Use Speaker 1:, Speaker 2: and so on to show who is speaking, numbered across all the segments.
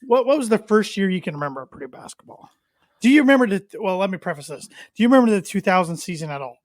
Speaker 1: What was the first year you can remember of Purdue basketball? Do you remember well, let me preface this. Do you remember the 2000 season at all?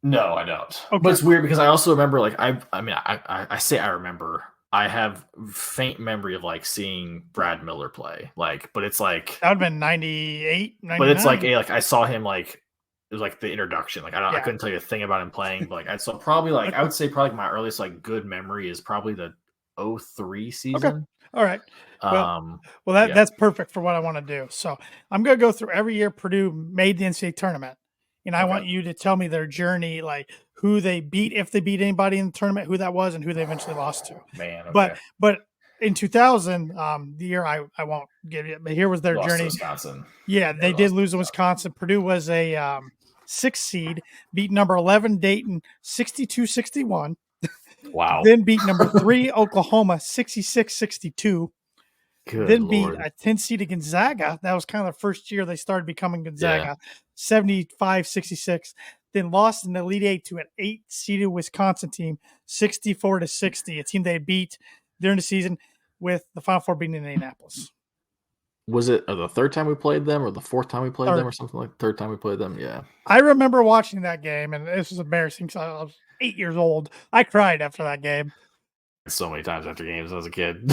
Speaker 2: No, I don't.
Speaker 1: Okay.
Speaker 2: But it's weird because I also remember, like, I say I remember. I have faint memory of like seeing Brad Miller play, like, but it's like
Speaker 1: that would have been 98, 99.
Speaker 2: But it's like I saw him like it was like the introduction. Like I
Speaker 1: Yeah.
Speaker 2: couldn't tell you a thing about him playing, but like I saw probably like I would say probably my earliest like good memory is probably the 03 season.
Speaker 1: Okay. All right. Well, that's perfect for what I want to do. So I'm going to go through every year Purdue made the NCAA tournament, and I want you to tell me their journey, like who they beat, if they beat anybody in the tournament, who that was, and who they eventually lost to.
Speaker 2: Man, okay.
Speaker 1: But in 2000, the year I won't give you, but here was their journey.
Speaker 2: Wisconsin.
Speaker 1: Yeah, they did lose to Wisconsin. Purdue was a 6th seed, beat number 11 Dayton 62-61.
Speaker 2: Wow.
Speaker 1: Then beat number 3 Oklahoma 66-62. Then beat a 10 seed Gonzaga. That was kind of the first year they started becoming Gonzaga, 75-66. Then lost in the Elite Eight to an 8 seeded Wisconsin team, 64-60. A team they beat during the season, with the Final Four beating Indianapolis.
Speaker 2: Was it the third time we played them, or the fourth time we played them, or something like third time we played them? Yeah,
Speaker 1: I remember watching that game, and this was embarrassing because I was 8 years old. I cried after that game.
Speaker 2: So many times after games as a kid.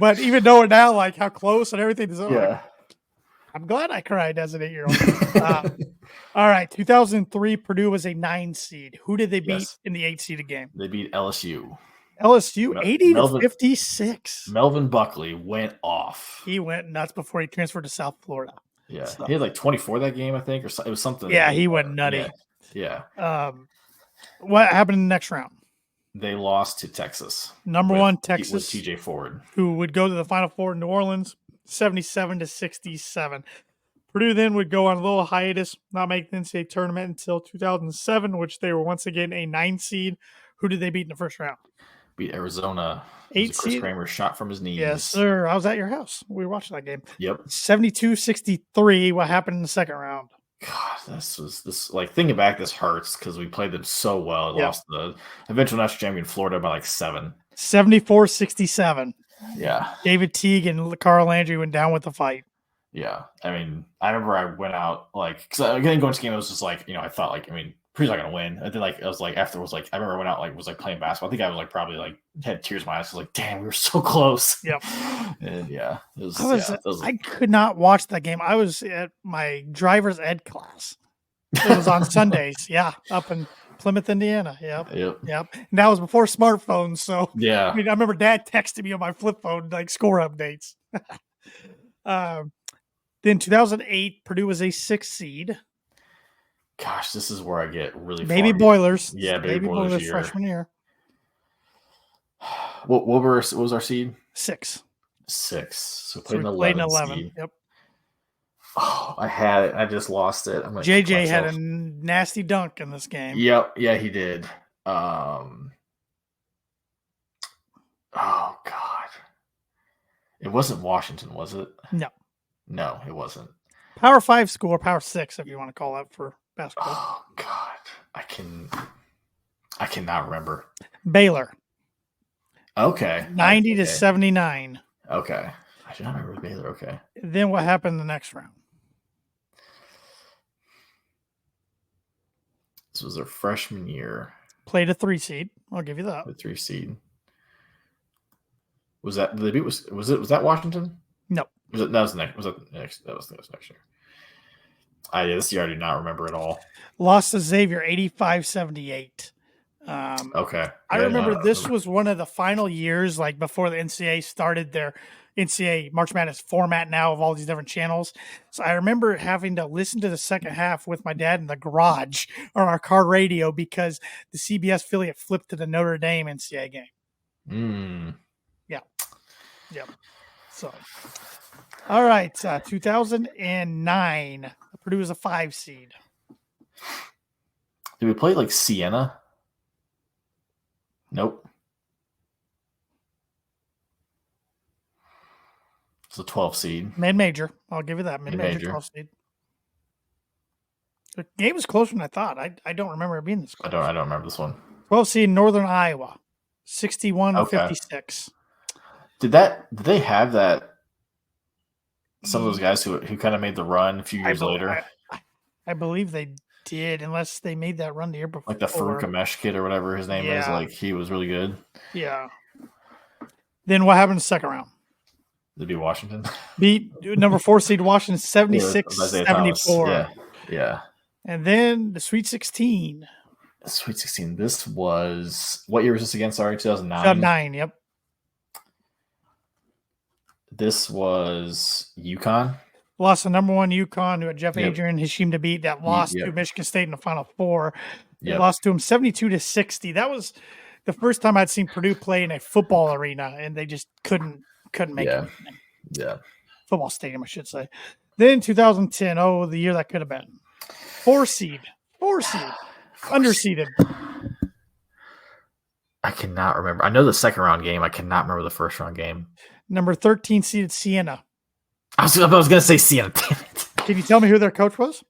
Speaker 1: But even knowing now, like how close and everything is,
Speaker 2: like,
Speaker 1: I'm glad I cried as an 8-year-old. All right, 2003, Purdue was a 9 seed. Who did they beat in the 8 seeded game?
Speaker 2: They beat LSU.
Speaker 1: LSU 80-56.
Speaker 2: Melvin Buckley went off.
Speaker 1: He went nuts before he transferred to South Florida.
Speaker 2: Yeah, he had like 24 that game, I think, or it was something.
Speaker 1: Yeah, he went nutty.
Speaker 2: Yeah.
Speaker 1: What happened in the next round?
Speaker 2: They lost to Texas.
Speaker 1: Number 1 Texas
Speaker 2: with TJ Ford,
Speaker 1: who would go to the Final Four in New Orleans, 77-67. Purdue then would go on a little hiatus, not make the NCAA tournament until 2007, which they were once again a 9 seed. Who did they beat in the first round?
Speaker 2: Beat Arizona.
Speaker 1: 8
Speaker 2: Chris Kramer shot from his knees.
Speaker 1: Yes, sir. I was at your house. We were watching that game.
Speaker 2: Yep.
Speaker 1: 72-63. What happened in the second round?
Speaker 2: God, this like thinking back, this hurts because we played them so well. Lost the eventual national champion Florida by like 7.
Speaker 1: 74-67.
Speaker 2: Yeah.
Speaker 1: David Teague and Carl Landry went down with the fight.
Speaker 2: Yeah. I mean, I remember I went out like because again going to the game, it was just like, I thought like, Purdue's not gonna win. And then like I was like afterwards, like I remember I went out like was like playing basketball. I think I was like probably like had tears in my eyes. I was like, damn, we were so close.
Speaker 1: Yep.
Speaker 2: And
Speaker 1: I could not watch that game. I was at my driver's ed class. It was on Sundays. Yeah, up in Plymouth, Indiana. Yep. And that was before smartphones. So
Speaker 2: yeah.
Speaker 1: I remember Dad texted me on my flip phone like score updates. Then 2008, Purdue was a 6 seed.
Speaker 2: Gosh, this is where I get really
Speaker 1: Baby Boilers.
Speaker 2: Yeah, Baby Boilers year.
Speaker 1: Freshman year.
Speaker 2: What was our seed?
Speaker 1: 6.
Speaker 2: So we played an 11 seed.
Speaker 1: Yep.
Speaker 2: Oh, I had it. I just lost it.
Speaker 1: JJ had a nasty dunk in this game.
Speaker 2: Yep. Yeah, he did. Oh God. It wasn't Washington, was it? No, it wasn't.
Speaker 1: Power 5 school or Power 6, if you want to call that for basketball.
Speaker 2: Oh God. I cannot remember.
Speaker 1: Baylor.
Speaker 2: Okay.
Speaker 1: 90-79.
Speaker 2: Okay. I do not remember Baylor. Okay.
Speaker 1: Then what happened in the next round?
Speaker 2: This was their freshman year.
Speaker 1: Played a 3 seed. I'll give you that.
Speaker 2: The 3 seed. Was that the beat? Was that Washington?
Speaker 1: No.
Speaker 2: That was next year. This year I do not remember at all.
Speaker 1: Lost to Xavier 85-78.
Speaker 2: Okay.
Speaker 1: I remember this was one of the final years, like before the NCAA started their NCAA March Madness format now of all these different channels. So I remember having to listen to the second half with my dad in the garage on our car radio because the CBS affiliate flipped to the Notre Dame NCAA game. Yeah. Yep. So, all right. 2009, Purdue was a 5 seed.
Speaker 2: Did we play like Siena? Nope. It's a 12 seed.
Speaker 1: Mid-major. I'll give you that. Mid-major 12 seed. The game was closer than I thought. I don't remember it being this close.
Speaker 2: I don't remember this one.
Speaker 1: 12 seed Northern Iowa. 61-56.
Speaker 2: Did they have that? Some of those guys who kind of made the run a few years later,
Speaker 1: I believe they did, unless they made that run the year before.
Speaker 2: like the Farouk Amesh kid or whatever his name is. Like he was really good.
Speaker 1: Yeah. Then what happened in the second round?
Speaker 2: Did be Washington
Speaker 1: beat number 4 seed Washington 76-74.
Speaker 2: Yeah.
Speaker 1: And then the Sweet 16.
Speaker 2: Sweet 16. This was what year was this again? Sorry, 2009.
Speaker 1: 2009. Yep.
Speaker 2: This was UConn.
Speaker 1: Lost the number 1 UConn, who had Jeff Adrian, Hashim to beat, that lost to Michigan State in the Final Four. They lost to him 72-60. That was the first time I'd seen Purdue play in a football arena, and they just couldn't make it.
Speaker 2: Yeah.
Speaker 1: Football stadium, I should say. Then 2010, the year that could have been. 4 seed. Underseeded.
Speaker 2: I cannot remember. I know the second round game. I cannot remember the first round game.
Speaker 1: Number 13 seeded Siena.
Speaker 2: I was going to say Siena. Damn it.
Speaker 1: Can you tell me who their coach was?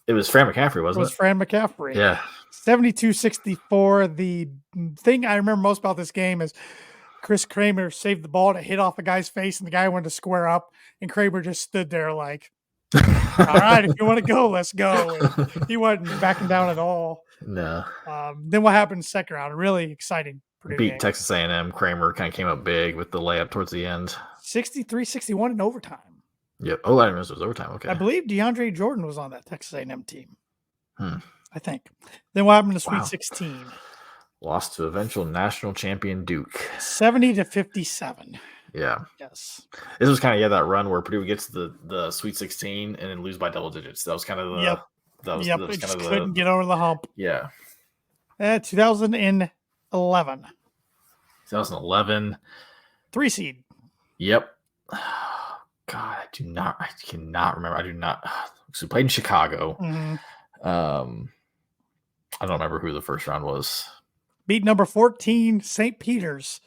Speaker 2: It was Fran McCaffrey, wasn't it?
Speaker 1: It was Fran McCaffrey.
Speaker 2: Yeah.
Speaker 1: 72-64. The thing I remember most about this game is Chris Kramer saved the ball to hit off a guy's face, and the guy wanted to square up, and Kramer just stood there like, all right, if you want to go, let's go. And he wasn't backing down at all.
Speaker 2: No.
Speaker 1: Then what happened in the second round? A really exciting Purdue
Speaker 2: beat
Speaker 1: game.
Speaker 2: Texas A&M. Kramer kind of came up big with the layup towards the end.
Speaker 1: 63-61 in overtime.
Speaker 2: Yep. Oh, I didn't realize it was overtime. Okay.
Speaker 1: I believe DeAndre Jordan was on that Texas A&M team.
Speaker 2: I
Speaker 1: think. Then what happened to Sweet 16?
Speaker 2: Lost to eventual national champion Duke.
Speaker 1: 70-57.
Speaker 2: Yeah.
Speaker 1: Yes.
Speaker 2: This was kind of that run where Purdue gets the Sweet 16 and then lose by double digits. That was kind of the that was
Speaker 1: kind of couldn't get over the hump.
Speaker 2: Yeah.
Speaker 1: 2011.
Speaker 2: 2011.
Speaker 1: 3 seed.
Speaker 2: Yep. God, I cannot remember. I do not. So we played in Chicago.
Speaker 1: Mm-hmm.
Speaker 2: I don't remember who the first round was.
Speaker 1: Beat number 14 St. Peter's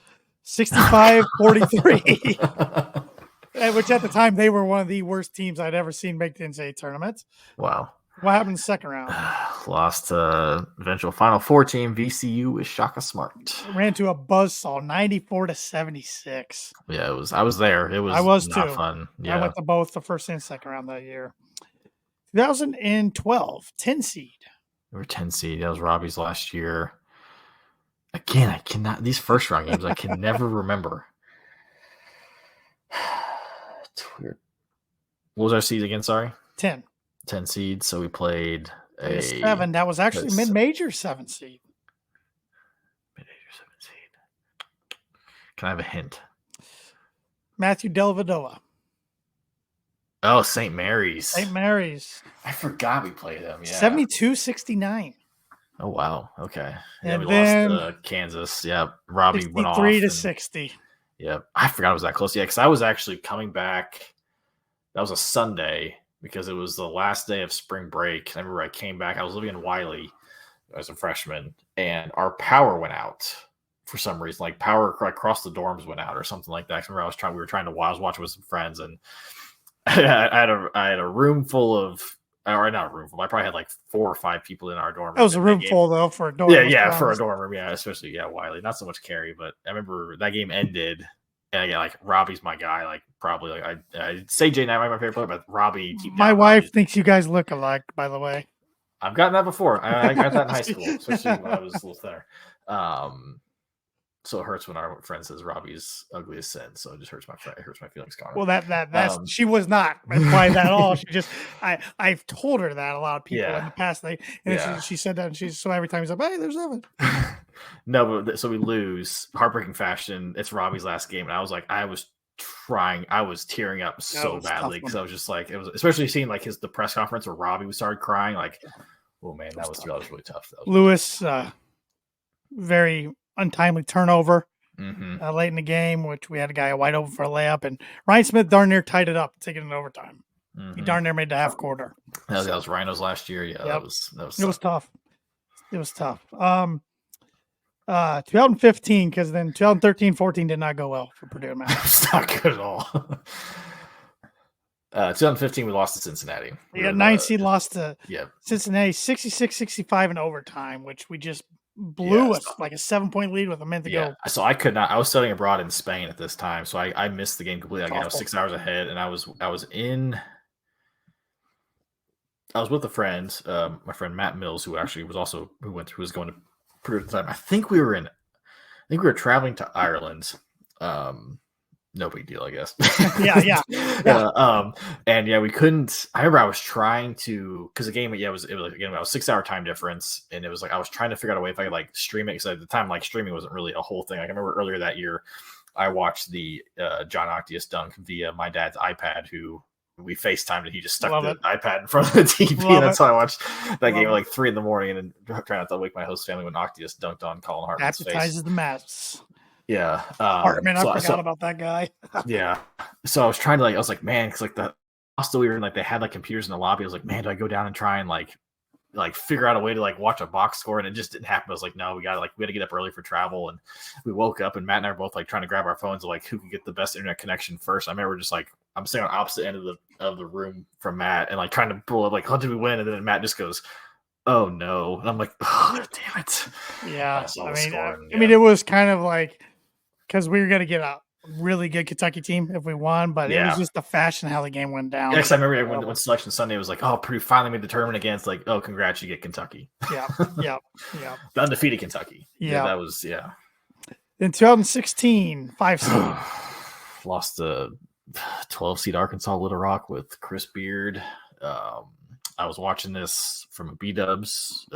Speaker 1: 65-43. Which at the time they were one of the worst teams I'd ever seen make the NCAA tournament.
Speaker 2: Wow.
Speaker 1: What happened in the second round?
Speaker 2: Lost to eventual Final Four team VCU with Shaka Smart.
Speaker 1: Ran to a buzzsaw 94-76.
Speaker 2: Yeah, it was. I was there. It was.
Speaker 1: I was
Speaker 2: not
Speaker 1: too.
Speaker 2: Fun. Yeah.
Speaker 1: I went to both the first and second round that year. 2012, 10 seed.
Speaker 2: We were 10 seed. That was Robbie's last year. Again, I cannot. These first round games, I can never remember. It's weird. What was our seed again? Sorry,
Speaker 1: 10
Speaker 2: seed. So we played a
Speaker 1: 7. That was actually mid-major 7 seed.
Speaker 2: Mid-major 7 seed. Can I have a hint?
Speaker 1: Matthew Dellavedova.
Speaker 2: Oh, St. Mary's.
Speaker 1: St. Mary's.
Speaker 2: I forgot we played them. Yeah.
Speaker 1: 72-69.
Speaker 2: Oh, wow. Okay.
Speaker 1: And
Speaker 2: we
Speaker 1: then
Speaker 2: lost to Kansas. Yeah. Robbie went off.
Speaker 1: 63-60.
Speaker 2: Yeah. I forgot it was that close. Yeah. Because I was actually coming back. That was a Sunday because it was the last day of spring break. I remember I came back. I was living in Wiley as a freshman, and our power went out for some reason. Like power across the dorms went out or something like that. I remember I was watching with some friends, and I had a room full of, or not a room full. I probably had like 4 or 5 people in our dorm room.
Speaker 1: That was a room full though for a dorm.
Speaker 2: Yeah, for a dorm room. Yeah, especially Wiley. Not so much Carey, but I remember that game ended, and I got like Robbie's my guy. Like probably like I say Jay Knight might be my favorite player, but Robbie.
Speaker 1: My wife thinks you guys look alike. By the way,
Speaker 2: I've gotten that before. I got that in high school, especially when I was a little thinner. So it hurts when our friend says Robbie's ugly as sin. So it just hurts my feelings, Connor.
Speaker 1: Well, that's she was not implying that at all. She just I've told her that a lot of people in the past. She said that, and so every time he's like, "Hey, there's Evan."
Speaker 2: No, but so we lose, heartbreaking fashion. It's Robbie's last game, and I was like, I was tearing up so badly because I was just like, it was especially seeing like the press conference where Robbie started crying. Like, oh man, that was really tough.
Speaker 1: Lewis, very untimely turnover late in the game, which we had a guy wide open for a layup, and Ryan Smith darn near tied it up, taking it in overtime. He darn near made the half quarter.
Speaker 2: That was Rhino's last year. Yeah, that was.
Speaker 1: It was tough. It was tough. 2015, because then 2013-14 did not go well for Purdue.
Speaker 2: It's not good at all. 2015, we lost to Cincinnati.
Speaker 1: Yeah, 9 seed lost to Cincinnati 66-65 in overtime, which we just blew us like a 7-point lead with a minute to go.
Speaker 2: So I could not. I was studying abroad in Spain at this time, so I missed the game completely. Again, I was 6 hours ahead, and I was with a friend, my friend Matt Mills, who actually was going to Purdue at the time. I think we were traveling to Ireland. No big deal, I guess.
Speaker 1: Yeah.
Speaker 2: And we couldn't. I remember I was trying to, because the game, it was like, again, about a 6 hour time difference, and it was like I was trying to figure out a way if I could like stream it, because at the time like streaming wasn't really a whole thing. Like, I remember earlier that year, I watched the John Octius dunk via my dad's iPad, who we FaceTimed, and he just stuck the iPad in front of the TV, and that's how I watched that game at like 3 a.m. and trying not to wake my host family when Octius dunked on Colin Hartman's face.
Speaker 1: Advertises the masks.
Speaker 2: Yeah.
Speaker 1: Hartman, I forgot about that guy.
Speaker 2: Yeah. So I was trying to I was like, man, because like the hostel we were in, like they had like computers in the lobby. I was like, man, do I go down and try and like figure out a way to like watch a box score? And it just didn't happen. I was like, no, we had to get up early for travel. And we woke up, and Matt and I were both like trying to grab our phones of like who could get the best internet connection first. I remember just like, I'm sitting on the opposite end of the room from Matt, and like trying to pull up like, how did we win? And then Matt just goes, oh no. And I'm like, oh damn it.
Speaker 1: Yeah. I mean, it was kind of like, because we were going to get a really good Kentucky team if we won, but it was just the fashion how the game went down.
Speaker 2: Yeah, because I remember when Selection Sunday was like, oh, Purdue finally made the tournament again. It's like, oh, congrats, you get Kentucky.
Speaker 1: Yeah.
Speaker 2: The undefeated Kentucky.
Speaker 1: Yeah.
Speaker 2: That was,
Speaker 1: In 2016, 5 seed.
Speaker 2: Lost the 12 seed Arkansas Little Rock with Chris Beard. I was watching this from a B-dubs,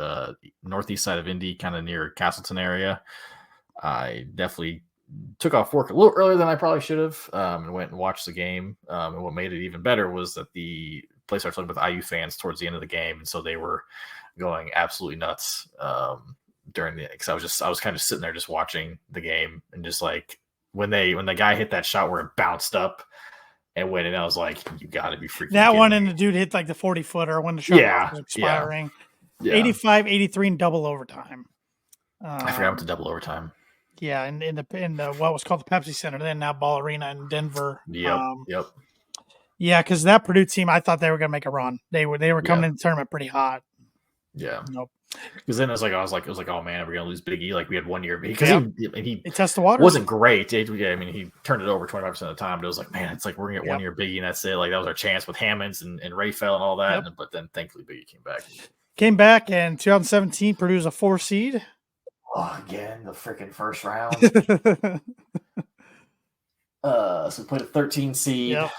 Speaker 2: northeast side of Indy, kind of near Castleton area. I definitely took off work a little earlier than I probably should have, and went and watched the game. And what made it even better was that the place started filling with IU fans towards the end of the game, and so they were going absolutely nuts during the. Because I was kind of sitting there just watching the game, and just like when the guy hit that shot where it bounced up and went in, I was like, you got to be freaking
Speaker 1: that one,
Speaker 2: me.
Speaker 1: And the dude hit like the 40-footer when the shot was expiring. 85-83 in double overtime.
Speaker 2: I forgot about the double overtime.
Speaker 1: Yeah, in the what was called the Pepsi Center, then now Ball Arena in Denver.
Speaker 2: Yep.
Speaker 1: Yeah, because that Purdue team, I thought they were going to make a run. They were coming in the tournament pretty hot.
Speaker 2: Yeah.
Speaker 1: Nope.
Speaker 2: Because then it was like, oh man, are we going to lose Big E? Like we had 1 year because he
Speaker 1: tested the water.
Speaker 2: Wasn't great. I mean, he turned it over 25% of the time, but it was like, man, it's like we're going to get 1 year Big E, and that's it. Like that was our chance with Hammonds and Rayfell and all that. But then thankfully Big E came back.
Speaker 1: Came back in 2017. Purdue was a 4 seed.
Speaker 2: Oh, again, the freaking first round. So we played a 13 seed.
Speaker 1: Yep.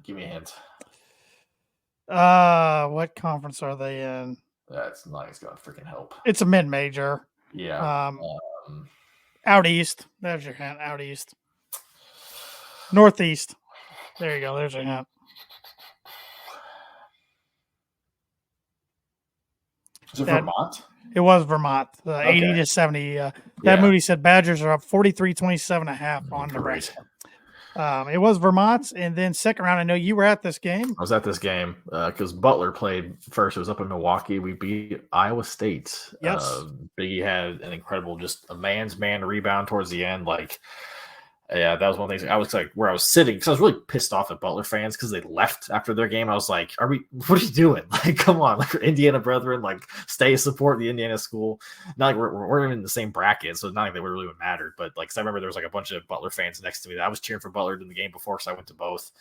Speaker 2: Give me a hint.
Speaker 1: What conference are they in?
Speaker 2: That's not going to freaking help.
Speaker 1: It's a mid-major.
Speaker 2: Yeah.
Speaker 1: Out east. There's your hint. Out east. Northeast. There you go. There's your hint.
Speaker 2: Is it Vermont?
Speaker 1: It was Vermont, 80-70. Moody said Badgers are up 43-27.5 on Nebraska. It was Vermont, and then second round. I know you were at this game.
Speaker 2: I was at this game because Butler played first. It was up in Milwaukee. We beat Iowa State.
Speaker 1: Yes,
Speaker 2: Biggie had an incredible, just a man's man rebound towards the end. Yeah, that was one of the things. I was like, where I was sitting, because I was really pissed off at Butler fans because they left after their game. I was like, what are you doing? Like, come on, like Indiana brethren, like stay support the Indiana school. Not like we're in the same bracket, so not like they really would matter. But like, cause I remember there was like a bunch of Butler fans next to me that I was cheering for Butler in the game before, because I went to both.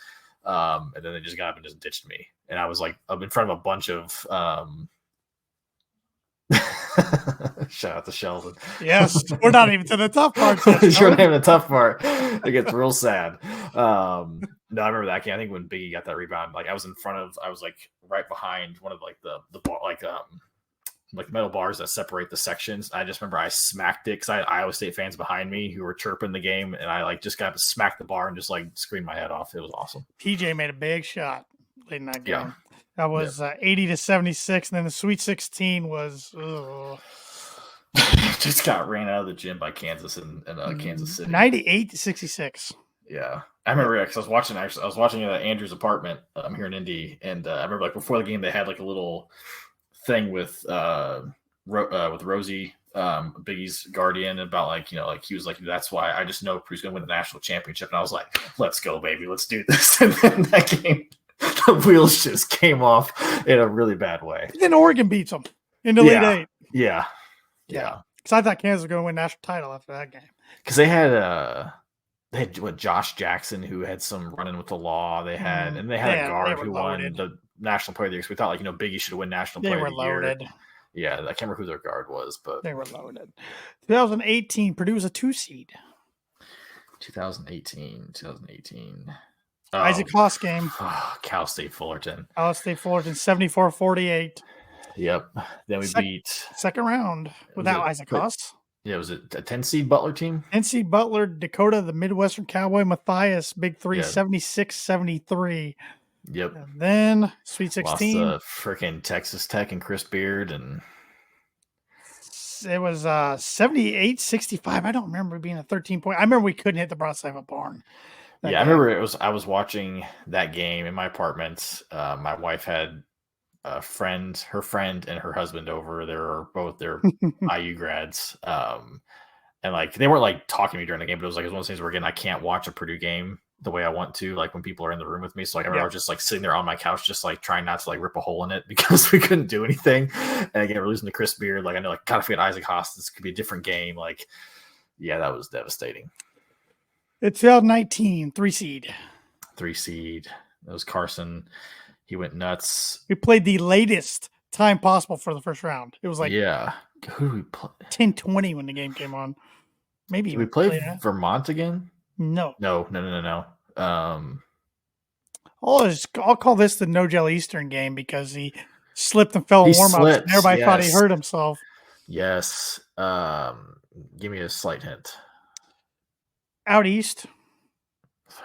Speaker 2: And then they just got up and just ditched me, and I was like, I'm in front of a bunch of. Shout out to Sheldon.
Speaker 1: Yes, we're not even to the tough part.
Speaker 2: You're not even the tough part. It gets real sad. No, I remember that game. I think when Biggie got that rebound, like I was like right behind one of like the bar, like metal bars that separate the sections. I just remember I smacked it because I had Iowa State fans behind me who were chirping the game, and I like just got to smack the bar and just like screamed my head off. It was awesome.
Speaker 1: TJ made a big shot late in that game.
Speaker 2: Yeah.
Speaker 1: That was 80-76, and then the Sweet 16 was
Speaker 2: just got ran out of the gym by Kansas and Kansas City.
Speaker 1: 98-66.
Speaker 2: Yeah, I remember because I was watching at Andrew's apartment. I'm here in Indy, and I remember like before the game they had like a little thing with Rosie, Biggie's guardian, about like he was like, that's why I just know Purdue's gonna win the national championship, and I was like, let's go baby, let's do this. And then that game, the wheels just came off in a really bad way.
Speaker 1: Then Oregon beats them in the Elite Eight.
Speaker 2: Yeah.
Speaker 1: Yeah.
Speaker 2: Yeah,
Speaker 1: Because I thought Kansas was going to win national title after that game.
Speaker 2: because they had what Josh Jackson, who had some run-in with the law. They had and they had a
Speaker 1: They
Speaker 2: guard
Speaker 1: were
Speaker 2: who won
Speaker 1: loaded.
Speaker 2: the National Player of the Year. So we thought like Biggie should win National
Speaker 1: They
Speaker 2: Player of
Speaker 1: were
Speaker 2: the Year.
Speaker 1: loaded.
Speaker 2: Yeah, I can't remember who their guard was, but
Speaker 1: They were loaded. 2018, Purdue was a 2 seed.
Speaker 2: 2018.
Speaker 1: Isaac Haas game.
Speaker 2: Cal State Fullerton.
Speaker 1: Cal State Fullerton 74-48.
Speaker 2: Yep. Then we beat
Speaker 1: second round without Isaac Haas.
Speaker 2: Yeah, was it a 10 seed Butler team?
Speaker 1: NC Butler, Dakota, the Midwestern Cowboy, Matthias, Big Three,
Speaker 2: Yeah.
Speaker 1: 76-73.
Speaker 2: Yep.
Speaker 1: And then Sweet 16.
Speaker 2: Lost freaking Texas Tech and Chris Beard, and
Speaker 1: it was 78-65. I don't remember it being a 13-point. I remember we couldn't hit the broadside of a barn.
Speaker 2: Yeah, I remember I was watching that game in my apartment. My wife had her friend and her husband over. They're IU grads. And like they weren't like talking to me during the game, but it was one of those things where again I can't watch a Purdue game the way I want to, like when people are in the room with me. So like I remember just like sitting there on my couch, just like trying not to like rip a hole in it because we couldn't do anything. And again, we're losing to Chris Beard. Like I know, like gotta forget Isaac Haas. This could be a different game. Like, yeah, that was devastating.
Speaker 1: It's 2019, 3 seed.
Speaker 2: 3 seed. That was Carson. He went nuts.
Speaker 1: We played the latest time possible for the first round. It was like
Speaker 2: Who did we play?
Speaker 1: 10:20 when the game came on. Maybe
Speaker 2: did we play Vermont again?
Speaker 1: No. I'll call this the No Gel Eastern game because he slipped and fell in warm-ups and everybody thought he hurt himself.
Speaker 2: Yes. Give me a slight hint.
Speaker 1: Out east.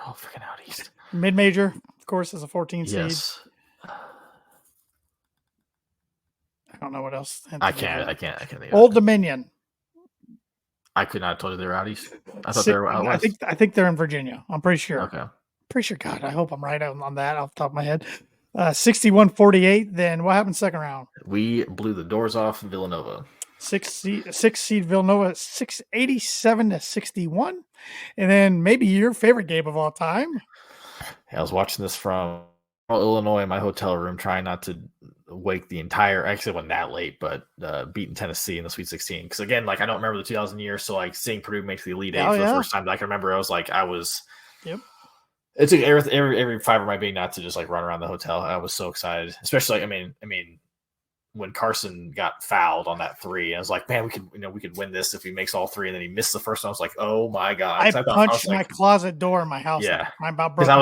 Speaker 2: Oh, freaking out east.
Speaker 1: Mid-major, of course, is a 14 seed.
Speaker 2: Yes.
Speaker 1: I don't know what else.
Speaker 2: I can't think of
Speaker 1: Old Dominion.
Speaker 2: I could not have told you they were out east. I thought they were out west.
Speaker 1: I think they're in Virginia. I'm pretty sure.
Speaker 2: Okay.
Speaker 1: Pretty sure. God, I hope I'm right on that off the top of my head. 61-48. Then what happened second round?
Speaker 2: We blew the doors off Villanova.
Speaker 1: 6 seed Villanova, 87-61. And then maybe your favorite game of all time.
Speaker 2: I was watching this from Illinois in my hotel room, trying not to wake the entire. Actually, it wasn't that late, but beating Tennessee in the Sweet 16. Because again, like I don't remember the 2000 year, so like seeing Purdue make the Elite Eight for the first time that I can remember,
Speaker 1: Yep.
Speaker 2: It took every fiber of my being not to just like run around the hotel. I was so excited, especially I mean, when Carson got fouled on that 3, I was like, man, we could win this if he makes all 3, and then he missed the first one. I was like, oh my god!
Speaker 1: I punched my closet door in my house.
Speaker 2: Yeah,
Speaker 1: because
Speaker 2: I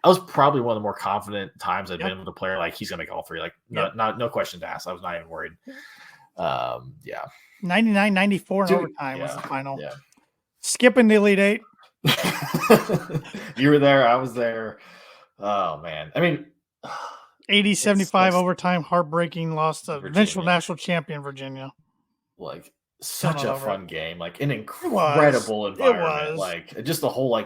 Speaker 2: was probably one of the more confident times I've been with a player. Like he's gonna make all 3. Like no question to ask. I was not even worried.
Speaker 1: 99-94 in overtime was the final.
Speaker 2: Yeah.
Speaker 1: Skipping the Elite Eight.
Speaker 2: You were there. I was there. Oh man, I mean.
Speaker 1: 80-75 overtime, heartbreaking loss to eventual national champion Virginia.
Speaker 2: Like such a fun game, like an incredible environment. Like just the whole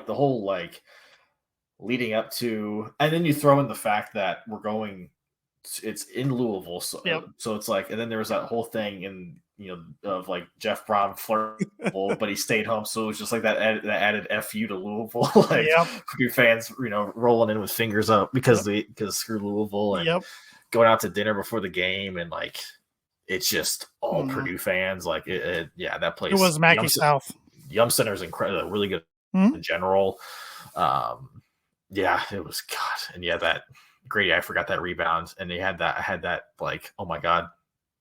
Speaker 2: leading up to, and then you throw in the fact that it's in Louisville, so it's like, and then there was that whole thing in of like Jeff Brom flirt, but he stayed home, so it was just like that added FU to Louisville, like Purdue fans, rolling in with fingers up because screw Louisville, and going out to dinner before the game, and like it's just all Purdue fans, like that place.
Speaker 1: It was Mackey South.
Speaker 2: Yum Center is incredible, really good in general. It was God, and that Grady, I forgot that rebound, and I had that like, oh my god,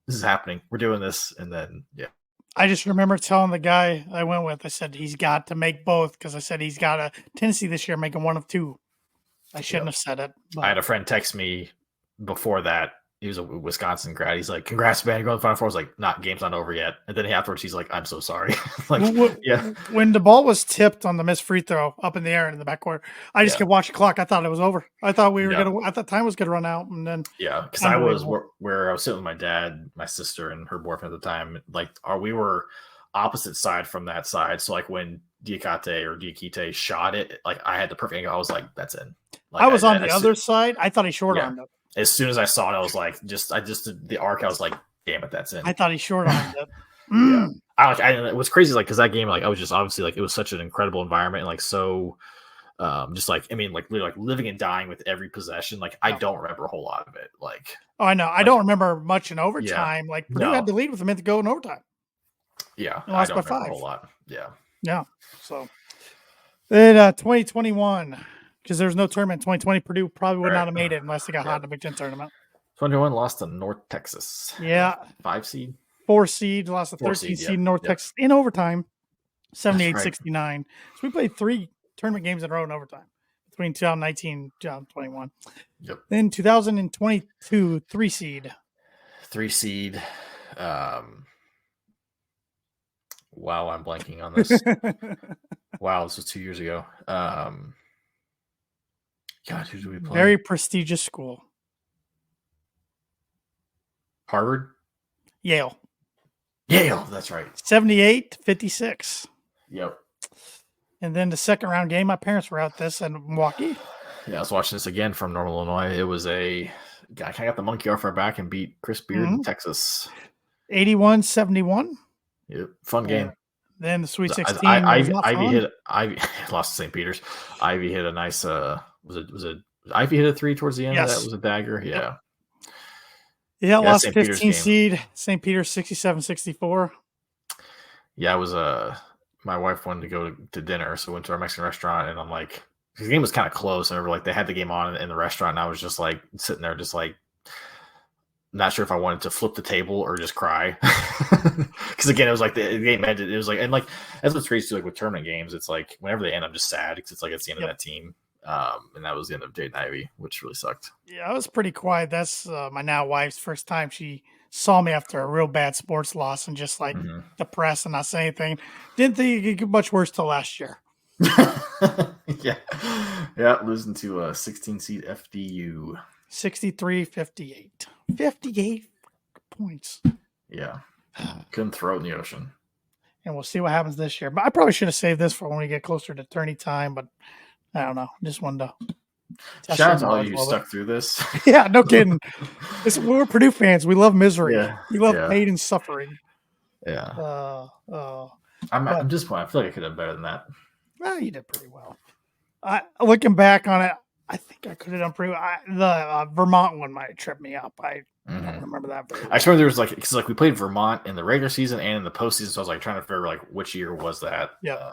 Speaker 2: this is happening. We're doing this. And then,
Speaker 1: I just remember telling the guy I went with, I said, he's got to make both. Because I said, he's got a Tennessee this year making one of 2. I shouldn't have said it. But.
Speaker 2: I had a friend text me before that. He was a Wisconsin grad. He's like, congrats, man. You're going to the Final Four. I was like, game's not over yet. And then afterwards, he's like, I'm so sorry.
Speaker 1: When the ball was tipped on the missed free throw up in the air in the backcourt, I just kept watching the clock. I thought it was over. I thought I thought time was going to run out. And then,
Speaker 2: because I was where I was sitting with my dad, my sister, and her boyfriend at the time. Like, we were opposite side from that side. So, like, when Diakite shot it, like, I had the perfect angle. I was like, that's in. Like,
Speaker 1: I was on the other side. I thought he short-armed it.
Speaker 2: As soon as I saw it, I was like, I just did the arc. I was like, damn it, that's in.
Speaker 1: I thought he short-armed it.
Speaker 2: It was crazy, like, because that game, like, I was just obviously like, it was such an incredible environment, and like so, just like, I mean, like, literally, like living and dying with every possession. Like, I don't remember a whole lot of it. Like,
Speaker 1: I know, I don't remember much in overtime. Like, Purdue had the lead with a minute to go in overtime.
Speaker 2: Yeah,
Speaker 1: and
Speaker 2: I
Speaker 1: lost
Speaker 2: don't
Speaker 1: by
Speaker 2: remember a whole
Speaker 1: 5.
Speaker 2: lot. Yeah.
Speaker 1: Yeah. So then 2021, because there was no tournament in 2020, Purdue probably would
Speaker 2: Right.
Speaker 1: not have made it unless they got hot
Speaker 2: Yep.
Speaker 1: in the Big Ten tournament.
Speaker 2: 21 lost to North Texas.
Speaker 1: Yeah.
Speaker 2: 5 seed?
Speaker 1: 4 seed, lost a
Speaker 2: 4
Speaker 1: 13
Speaker 2: seed,
Speaker 1: seed
Speaker 2: yep.
Speaker 1: in North
Speaker 2: Yep.
Speaker 1: Texas in overtime,
Speaker 2: That's right.
Speaker 1: 78-69. So we played 3 tournament games in a row in overtime between 2019 and 2021.
Speaker 2: Yep.
Speaker 1: Then 2022, 3 seed.
Speaker 2: 3 seed. Wow, I'm blanking on this. Wow, this was 2 years ago. God, who do we play?
Speaker 1: Very prestigious school.
Speaker 2: Harvard?
Speaker 1: Yale.
Speaker 2: Yale, that's right.
Speaker 1: 78-56.
Speaker 2: Yep.
Speaker 1: And then the second round game, my parents were out this in Milwaukee.
Speaker 2: Yeah, I was watching this again from Normal, Illinois. It was I kind of got the monkey off our back and beat Chris Beard in Texas.
Speaker 1: 81-71.
Speaker 2: Yep, fun game.
Speaker 1: Then the Sweet 16
Speaker 2: Ivy
Speaker 1: fun.
Speaker 2: lost to St. Peter's. Ivy hit a nice was it Ivy hit a 3 towards the end of that?
Speaker 1: Yes.
Speaker 2: Was a dagger? Yeah.
Speaker 1: Yep. Yeah, lost
Speaker 2: St. Peter's
Speaker 1: 15
Speaker 2: game.
Speaker 1: seed. St. Peter's 67-64.
Speaker 2: Yeah, it was my wife wanted to go to dinner, so we went to our Mexican restaurant, and I'm like, the game was kind of close. I remember like they had the game on in the restaurant, and I was just like sitting there, just like not sure if I wanted to flip the table or just cry. Because again, it was like the game ended. It was like, and like that's what's crazy like with tournament games. It's like whenever they end, I'm just sad because it's like it's the end of that team. And that was the end of Jaden Ivey, which really sucked.
Speaker 1: Yeah, I was pretty quiet. That's my now wife's first time she saw me after a real bad sports loss and just like depressed and not say anything. Didn't think it could get much worse till last year.
Speaker 2: Yeah, losing to a 16 seed FDU.
Speaker 1: 63-58. 58 points.
Speaker 2: Yeah. Couldn't throw it in the ocean.
Speaker 1: And we'll see what happens this year. But I probably should have saved this for when we get closer to tourney time, but I don't know. Just wanted to
Speaker 2: shout out to all you stuck through this.
Speaker 1: Yeah, no kidding. We're Purdue fans. We love misery.
Speaker 2: Yeah,
Speaker 1: we love pain and suffering.
Speaker 2: Yeah. I'm disappointed. I feel like I could have better than that.
Speaker 1: Well, you did pretty well. Looking back on it, I think I could have done pretty well. The Vermont one might have tripped me up. I don't remember that very well.
Speaker 2: I just remember there was because we played Vermont in the regular season and in the postseason, so I was like trying to figure like which year was that.
Speaker 1: Yeah.